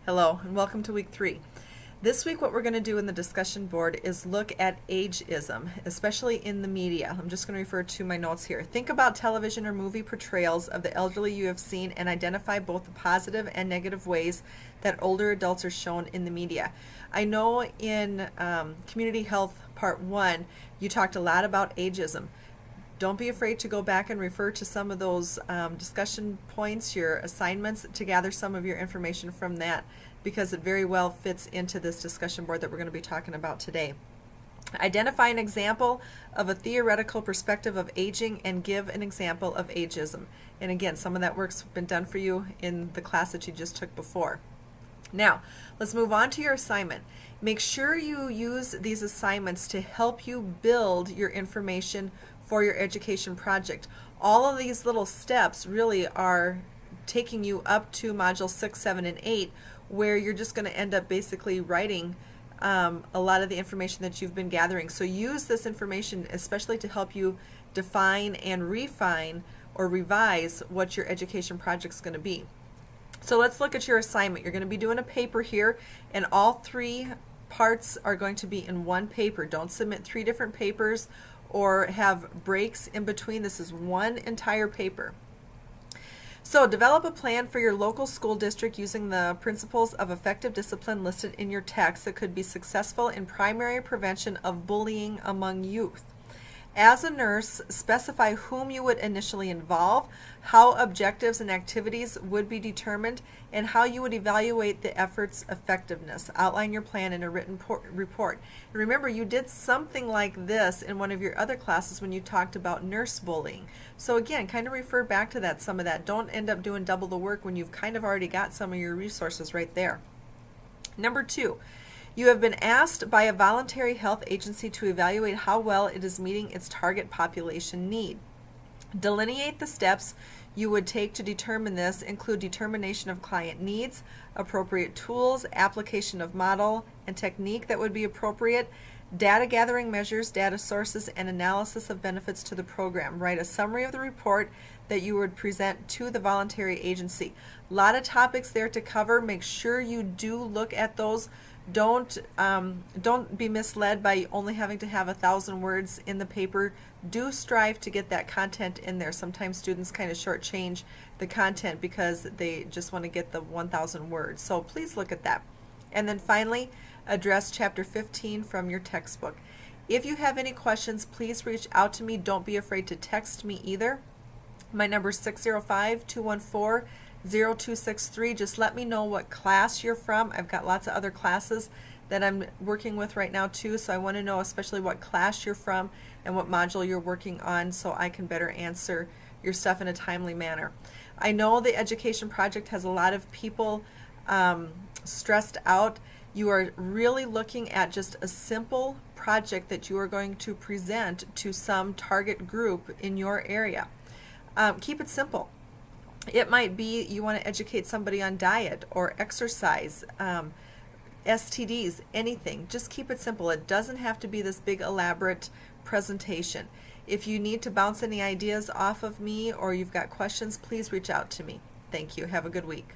Hello and welcome to week 3. This week what we're going to do in the discussion board is look at ageism, especially in the media. I'm just going to refer to my notes here. Think about television or movie portrayals of the elderly you have seen and identify both the positive and negative ways that older adults are shown in the media. I know in Community Health Part 1 you talked a lot about ageism. Don't be afraid to go back and refer to some of those discussion points, your assignments, to gather some of your information from that, because it very well fits into this discussion board that we're going to be talking about today. Identify an example of a theoretical perspective of aging and give an example of ageism. And again, some of that work's been done for you in the class that you just took before. Now, let's move on to your assignment. Make sure you use these assignments to help you build your information for your education project. All of these little steps really are taking you up to Module 6, 7, and 8, where you're just going to end up basically writing a lot of the information that you've been gathering. So use this information especially to help you define and refine or revise what your education project is going to be. So let's look at your assignment. You're going to be doing a paper here, and all 3 parts are going to be in one paper. Don't submit 3 different papers or have breaks in between. This is one entire paper. So develop a plan for your local school district using the principles of effective discipline listed in your text that could be successful in primary prevention of bullying among youth. As a nurse, specify whom you would initially involve, how objectives and activities would be determined, and how you would evaluate the effort's effectiveness. Outline your plan in a written report. And remember, you did something like this in one of your other classes when you talked about nurse bullying. So again, kind of refer back to that, some of that. Don't end up doing double the work when you've kind of already got some of your resources right there. Number 2. You have been asked by a voluntary health agency to evaluate how well it is meeting its target population need. Delineate the steps you would take to determine this, include determination of client needs, appropriate tools, application of model and technique that would be appropriate, data gathering measures, data sources, and analysis of benefits to the program. Write a summary of the report that you would present to the voluntary agency. A lot of topics there to cover. Make sure you do look at those. Don't be misled by only having to have 1,000 words in the paper. Do strive to get that content in there. Sometimes students kind of shortchange the content because they just want to get the 1,000 words. So please look at that. And then finally, address Chapter 15 from your textbook. If you have any questions, please reach out to me. Don't be afraid to text me either. My number is 605-214-0263. Just let me know what class you're from. I've got lots of other classes that I'm working with right now too, so I want to know especially what class you're from and what module you're working on so I can better answer your stuff in a timely manner. I know the education project has a lot of people stressed out. You are really looking at just a simple project that you are going to present to some target group in your area. Keep it simple. It might be you want to educate somebody on diet or exercise, STDs, anything. Just keep it simple. It doesn't have to be this big elaborate presentation. If you need to bounce any ideas off of me or you've got questions, please reach out to me. Thank you. Have a good week.